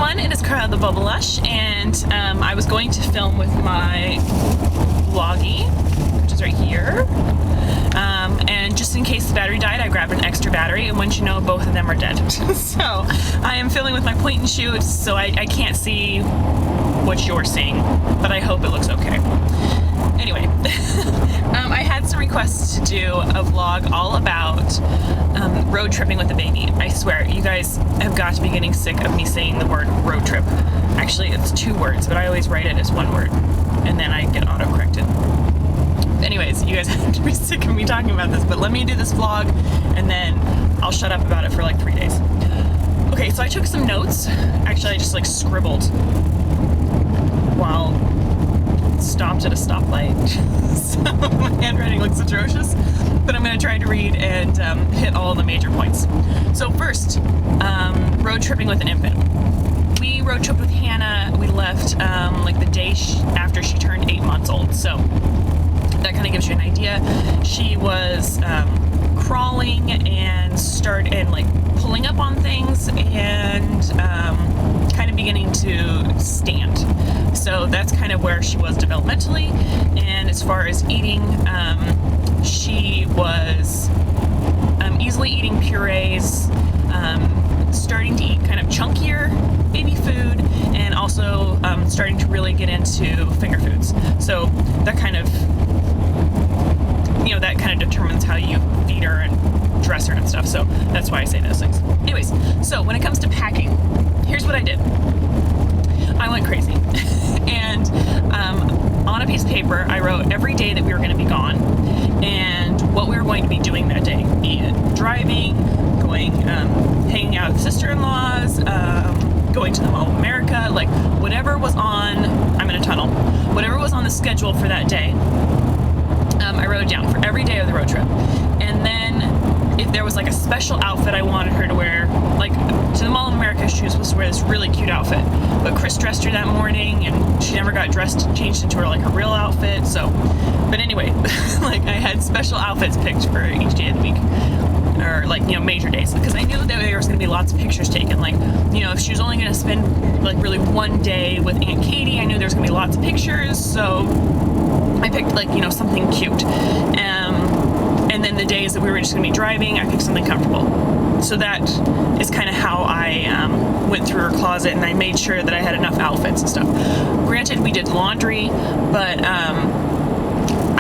everyone, it is Carla theBubblelush, and I was going to film with my vloggy, which is right here, and just in case the battery died, I grabbed an extra battery, and once you know, both of them are dead. So I am filming with my point and shoot, so I can't see what you're seeing, but I hope it looks okay. Anyway, I had some requests to do a vlog all about road tripping with the baby. I swear, you guys have got to be getting sick of me saying the word road trip. Actually, it's 2 words, but I always write it as 1 word, and then I get auto-corrected. Anyways, you guys have to be sick of me talking about this, but let me do this vlog, and then I'll shut up about it for like 3 days. Okay, so I took some notes. Actually, I just like scribbled while stopped at a stoplight. So my handwriting looks atrocious, but I'm going to try to read and hit all the major points. So first, road tripping with an infant. We road tripped with Hannah. We left like the day after she turned 8 months old. So that kind of gives you an idea. She was crawling and like pulling up on things and kind of beginning to stand. So that's kind of where she was developmentally. And as far as eating, she was easily eating purees, starting to eat kind of chunkier baby food, and also starting to really get into finger foods. So that kind of, that kind of determines how you feed her and dress her and stuff. So that's why I say those things. Anyways, so when it comes to packing, here's what I did. I went crazy. And on a piece of paper, I wrote every day that we were going to be gone and what we were going to be doing that day. Be it driving, going, hanging out with sister-in-laws, going to the Mall of America, like whatever was on, I'm in a tunnel, whatever was on the schedule for that day, I wrote it down for every day of the road trip. And then if there was like a special outfit I wanted her to wear, like to the Mall of America, she was supposed to wear this really cute outfit, but Chris dressed her that morning and she never got changed into her like her real outfit. So, but anyway, like I had special outfits picked for each day of the week, or like, major days, because I knew that there was going to be lots of pictures taken. Like, if she was only going to spend like really 1 day with Aunt Katie, I knew there was going to be lots of pictures. So I picked like, something cute. And then the days that we were just going to be driving, I picked something comfortable. So that is kind of how I went through her closet, and I made sure that I had enough outfits and stuff. Granted, we did laundry, but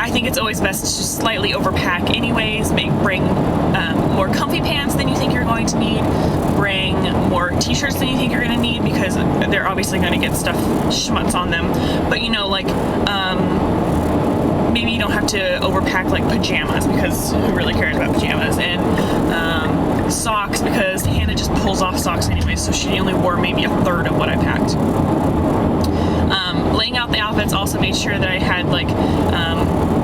I think it's always best to slightly overpack anyways. Bring more comfy pants than you think you're going to need. Bring more t-shirts than you think you're going to need, because they're obviously going to get stuff schmutz on them. But maybe you don't have to overpack like pajamas, because who really cares about pajamas, and socks, because Hannah just pulls off socks anyway, so she only wore maybe 1/3 of what I packed. Laying out the outfits, also made sure that I had like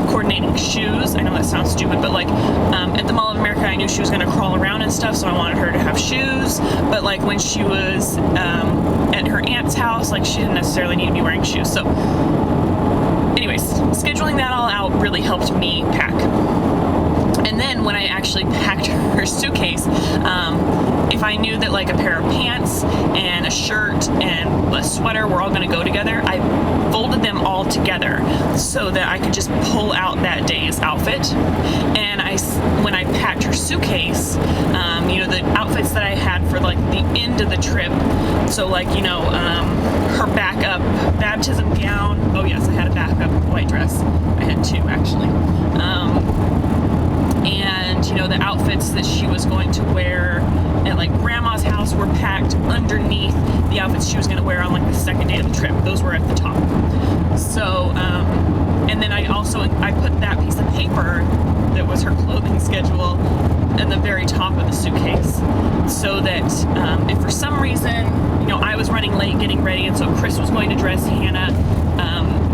coordinating shoes. I know that sounds stupid, but like at the Mall of America, I knew she was going to crawl around and stuff, so I wanted her to have shoes. But like when she was at her aunt's house, like she didn't necessarily need to be wearing shoes. So anyways, scheduling that all out really helped me pack. And then when I actually packed her suitcase, if I knew that like a pair of pants and a shirt and a sweater were all going to go together, I folded them all together so that I could just pull out that day's outfit. And when I packed her suitcase, the outfits that I had for like the end of the trip, so like, her backup baptism gown. Oh yes, I had a backup white dress. I had 2 actually. And the outfits that she was going to wear at like grandma's house were packed underneath the outfits she was going to wear on like the second day of the trip. Those were at the top. So and then I put that piece of paper that was her clothing schedule at the very top of the suitcase, so that if for some reason I was running late getting ready, and so Chris was going to dress Hannah,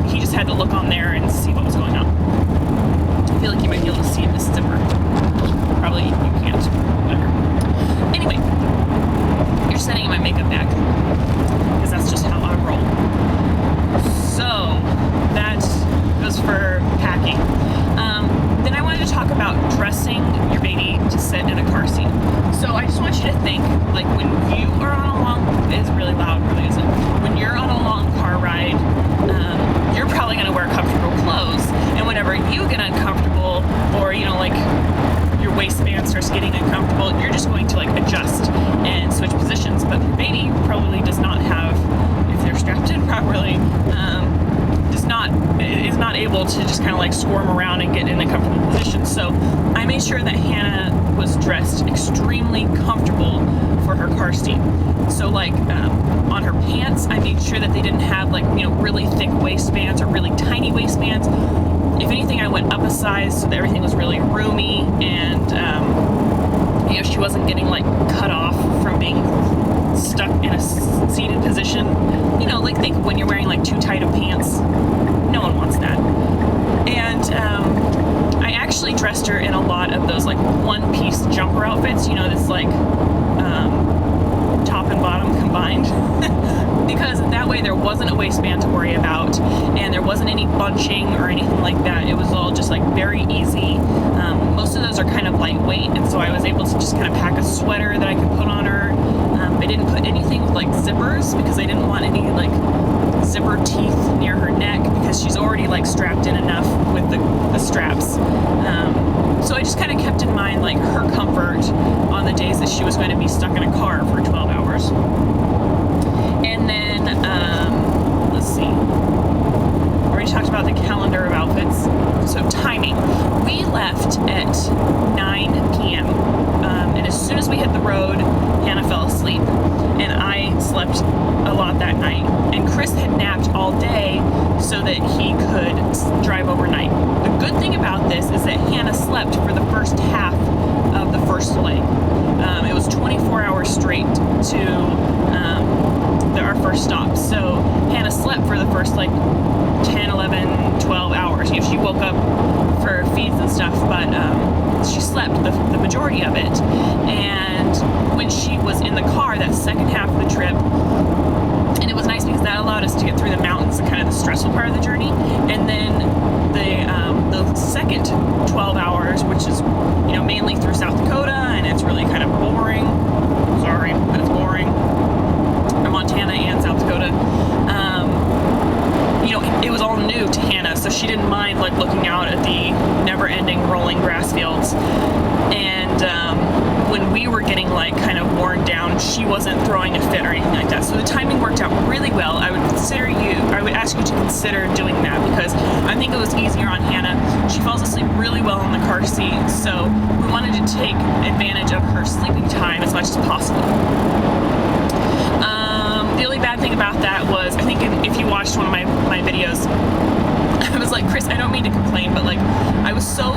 he just had to look on there and see what was going on. I feel like you might be able to see in this zipper. Probably you can't. Whatever. Anyway, you're setting in my makeup bag, because that's just how I roll. So that goes for packing. Then I wanted to talk about dressing your baby to sit in a car seat. So I just want you to think, like when you are on a long, it is really loud, really you get uncomfortable, or like your waistband starts getting uncomfortable, you're just going to like adjust and switch positions. But your baby probably does not have, if they're strapped in properly, is not able to just kind of like squirm around and get in a comfortable position. So I made sure that Hannah was dressed extremely comfortable for her car seat. So like on her pants, I made sure that they didn't have like really thick waistbands or really tiny waistbands. If anything, I went up a size so that everything was really roomy, and she wasn't getting like cut off from being stuck in a seated position. Like think of when you're wearing like too tight of pants. No one wants that. And I actually dressed her in a lot of those like one-piece jumper outfits. That's like top and bottom combined. Because that way there wasn't a waistband to worry about, and there wasn't any bunching or anything like that. It was all just like very easy. Most of those are kind of lightweight, and so I was able to just kind of pack a sweater that I could put on her. I didn't put anything with like zippers because I didn't want any like zipper teeth near her neck, because she's already like strapped in enough with the straps. So I just kind of kept in mind like her comfort on the days that she was going to be stuck in a car for 12 hours. And then, let's see, already talked about the calendar of outfits. So timing, we left at 9 p.m. And as soon as we hit the road, Hannah fell asleep, and I slept a lot that night. And Chris had napped all day so that he could drive overnight. The good thing about this is that Hannah slept for the first half of the first leg. It was 24 hours straight to our first stop. So Hannah slept for the first like 10, 11, 12 hours. She woke up for feeds and stuff, but she slept the majority of it. And when she was in the car, that second half of the trip, and it was nice because that allowed us to get through the mountains, and kind of the stressful part of the journey. And then the second 12 hours, which is mainly through South Dakota, and it's really kind of boring. Sorry, but it's boring. Montana and South Dakota. It was all new to Hannah, so she didn't mind like looking out at the never-ending rolling grass fields. And when we were getting like kind of worn down, she wasn't throwing a fit or anything like that. So the timing worked out really well. I would ask you to consider doing that, because I think it was easier on Hannah. She falls asleep really well in the car seat, so we wanted to take advantage of her sleeping time as much as possible. The only bad thing about that was, I think if you watched one of my videos, I was like, Chris, I don't mean to complain, but like I'm so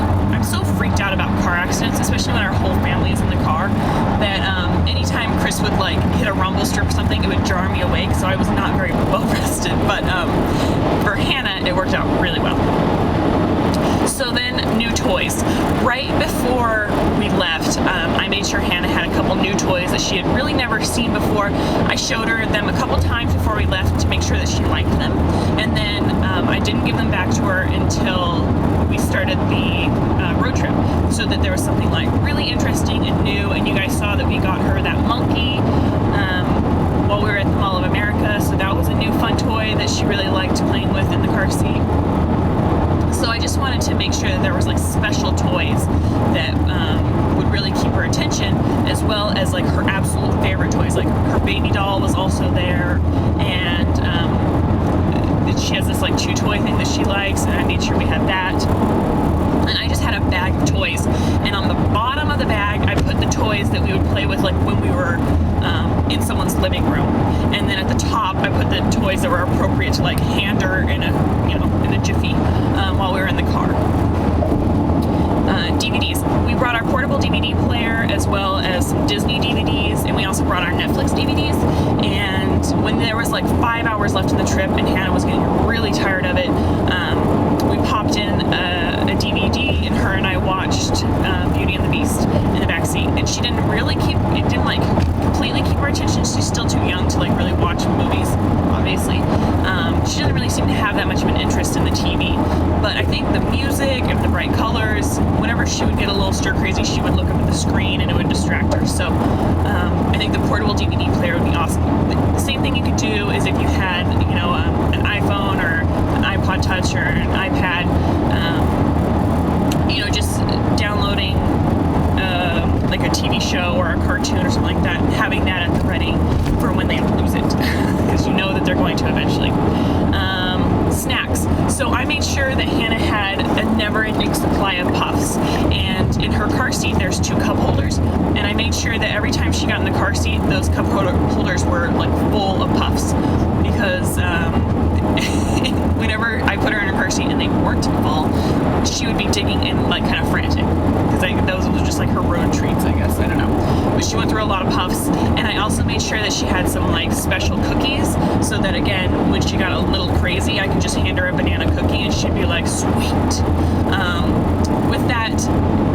freaked out about car accidents, especially when our whole family is in the car, that anytime Chris would like hit a rumble strip or something, it would jar me awake. So I was not very well rested. But for Hannah, it worked out really well. So then, new toys. Right before we left, I made sure Hannah had a couple new toys that she had really never seen before. I showed her them a couple times before we left to make sure that she liked them. And then I didn't give them back to her until we started the road trip, so that there was something like really interesting and new. And you guys saw that we got her that monkey while we were at the Mall of America. So that was a new fun toy that she really liked playing with in the car seat. So I just wanted to make sure that there was like special toys that would really keep her attention, as well as like her absolute favorite toys. Like her baby doll was also there, and she has this like chew toy thing that she likes, and I made sure we had that. And I just had a bag of toys, and on the bottom of the bag I put the toys that we would play with like when we were in someone's living room, and then at the top I put the toys that were appropriate to like hand her in a jiffy while we were in the car. DVDs. We brought our portable DVD player as well as some Disney DVDs, and we also brought our Netflix DVDs. And when there was like 5 hours left in the trip and Hannah was getting really tired of it, we popped in a DVD, and her and I watched Beauty and the Beast in the backseat. And she didn't really completely keep our attention. She's still too young to like really watch movies, obviously. She doesn't really seem to have that much of an interest in the TV, but I think the music and the bright colors, whenever she would get a little stir crazy, she would look up at the screen and it would distract her. So I think the portable DVD player would be awesome. The same thing you could do is if you had, an iPhone or an iPod Touch or an iPad, ready for when they lose it, because you know that they're going to eventually. Snacks. So I made sure that Hannah had a never-ending supply of puffs, and in her car seat there's 2 cup holders, and I made sure that every time she got in the car seat, those cup holders were like full of puffs, because whenever I put her in her car seat and they weren't full, she would be digging and like kind of frantic, because those were just like her road treats, I guess. I don't know, but she went through a lot of puffs. And I also made sure that she had some like special cookies, so that again, when she got a little crazy, I could just hand her a banana cookie and she'd be like, sweet. With that,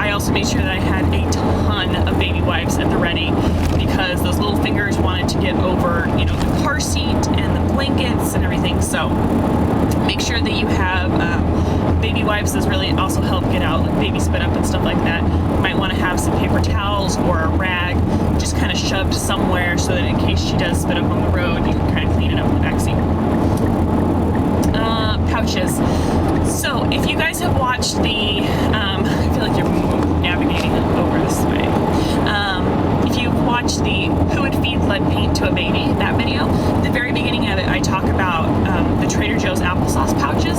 I also made sure that I had a ton of baby wipes at the ready, because those little fingers wanted to get over, you know, the car seat and the blankets and everything. So make sure that you have baby wipes. Those really also help get out like baby spit up and stuff like that. You might want to have some paper towels or a rag just kind of shoved somewhere, so that in case she does spit up on the road, you can kind of clean it up in the backseat. Pouches. So if you guys have watched the, I feel like you're navigating over this way. If you've watched the Who Would Feed Lead Paint to a Baby, that video, at the very beginning of it, I talk about the Trader Joe's applesauce pouches,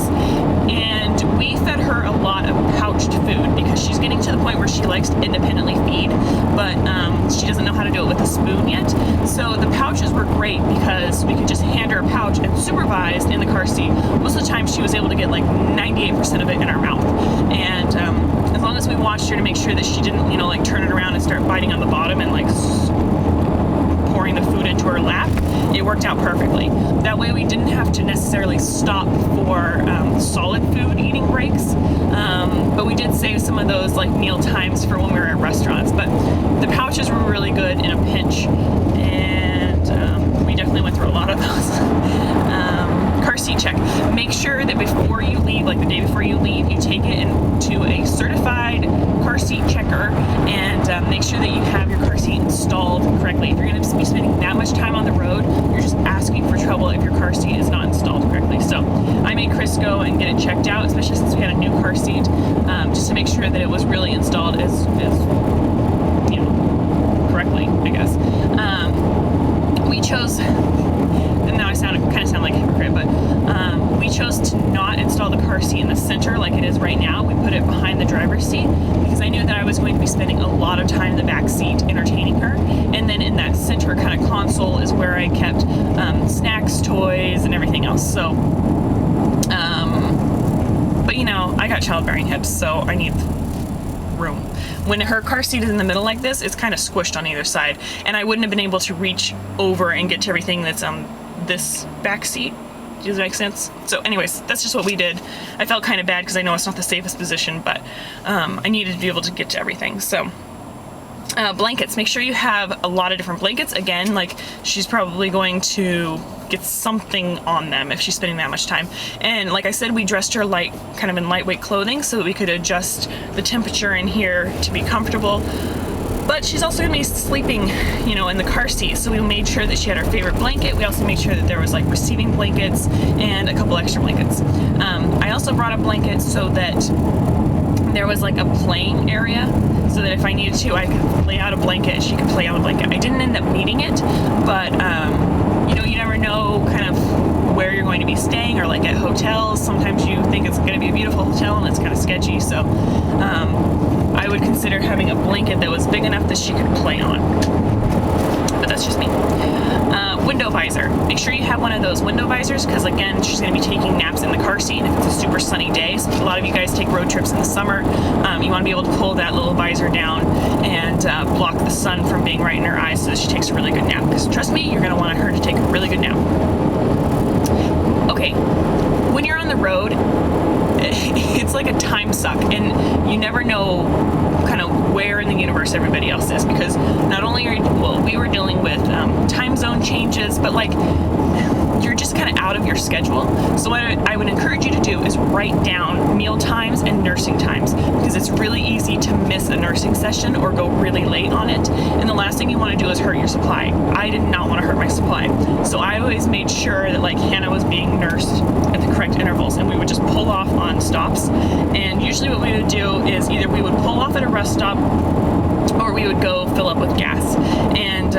and we fed her a lot of pouched food, because she's getting to the point where she likes to independently feed, but she doesn't know how to do it with a spoon yet. So the pouches were great, because we could just hand her a pouch and supervise in the car seat. Most of the time she was able to get like 98% of it in her mouth, and as long as we watched her to make sure that she didn't, you know, like turn it around and start biting on the bottom and like pouring the food into her lap, it worked out perfectly. That way we didn't have to necessarily stop for solid food eating breaks, but we did save some of those like meal times for when we were at restaurants. But the pouches were really good in a pinch, and we definitely went through a lot of those. Car seat check. Make sure that before you leave, like the day before you leave, you take it into a certified car seat checker, and make sure that you have your car seat installed correctly. If you're going to be spending that much time on the road, you're just asking for trouble if your car seat is not installed correctly. So I made Chris go and get it checked out, especially since we had a new car seat, just to make sure that it was really installed as you know, correctly, I guess. We chose, and now I kind of sound like a hypocrite, but we chose to not install the car seat in the center like it is right now. We put it behind the driver's seat, because I knew that I was going to be spending a lot of time in the back seat entertaining her, and then in that center kind of console is where I kept snacks, toys, and everything else. So but you know, I got childbearing hips, so I need room. When her car seat is in the middle like this, it's kind of squished on either side, and I wouldn't have been able to reach over and get to everything that's this back seat. Does that make sense? So anyways, that's just what we did. I felt kind of bad, because I know it's not the safest position, but I needed to be able to get to everything. So blankets, make sure you have a lot of different blankets. Again, like, she's probably going to get something on them if she's spending that much time. And like I said, we dressed her light, kind of in lightweight clothing, so that we could adjust the temperature in here to be comfortable. But she's also gonna be sleeping, you know, in the car seat, so we made sure that she had her favorite blanket. We also made sure that there was like receiving blankets and a couple extra blankets. I also brought a blanket so that there was like a playing area, so that if I needed to, I could lay out a blanket and she could play on the blanket. I didn't end up needing it, but you know, you never know kind of where you're going to be staying, or like at hotels, sometimes you think it's going to be a beautiful hotel and it's kind of sketchy. So I would consider having a blanket that was big enough that she could play on. But that's just me. Window visor. Make sure you have one of those window visors, because again, she's going to be taking naps in the car seat, and if it's a super sunny day, so a lot of you guys take road trips in the summer, you want to be able to pull that little visor down and block the sun from being right in her eyes, so that she takes a really good nap. Because trust me, you're going to want her to take a really good nap. Okay, when you're on the road, it's like a time suck, and you never know kind of where in the universe everybody else is, because not only are we were dealing with time zone changes, but like you're just kind of out of your schedule. So what I would encourage you to do is write down meal times and nursing times, because it's really easy to miss a nursing session or go really late on it, and the last thing you want to do is hurt your supply. I did not want to hurt my supply, so I always made sure that like Hannah was being nursed at the correct intervals, and we would just pull off on stops. And usually what we would do is either we would pull off at a rest stop, or or we would go fill up with gas. And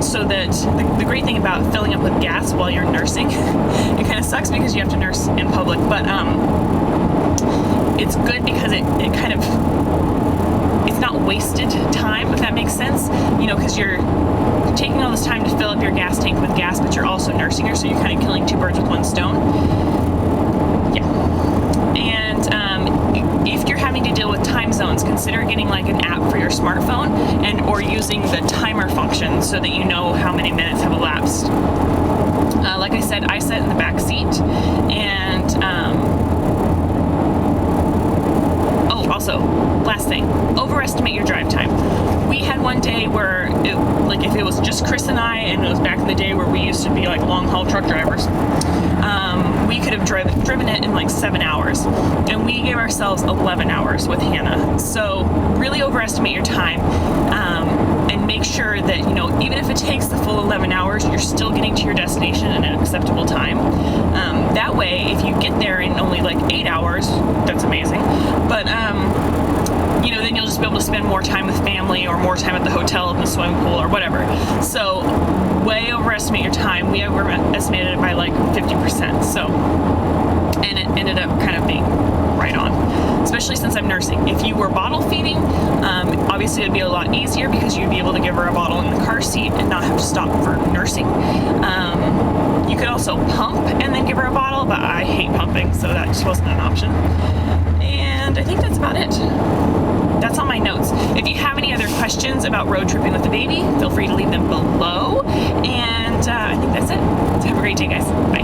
so that the great thing about filling up with gas while you're nursing, it kind of sucks because you have to nurse in public, but it's good because it kind of, it's not wasted time, if that makes sense, because you're taking all this time to fill up your gas tank with gas, but you're also nursing her, so you're kind of killing two birds with one stone. Yeah. And if you're having to deal with time zones, consider getting like an app for your smartphone or using the timer function so that you know how many minutes have elapsed. Like I said, I sat in the back seat, and also, last thing, overestimate your drive time. We had one day where, if it was just Chris and I, and it was back in the day where we used to be like long haul truck drivers, we could have driven it in like 7 hours, and we gave ourselves 11 hours with Hannah. So really overestimate your time, and make sure that, even if it takes the full 11 hours, you're still getting to your destination in an acceptable time. That way, if you get there in only like 8 hours, that's amazing. But, then you'll just be able to spend more time with family or more time at the hotel in the swimming pool or whatever. So way overestimate your time. We overestimated it by like 50%. So, and it ended up kind of being right on, especially since I'm nursing. If you were bottle feeding, obviously it'd be a lot easier because you'd be able to give her a bottle in the car seat and not have to stop for nursing. You could also pump and then give her a bottle, but I hate pumping, so that just wasn't an option. And I think that's about it. That's all my notes. If you have any other questions about road tripping with the baby, feel free to leave them below. And I think that's it. Have a great day, guys. Bye.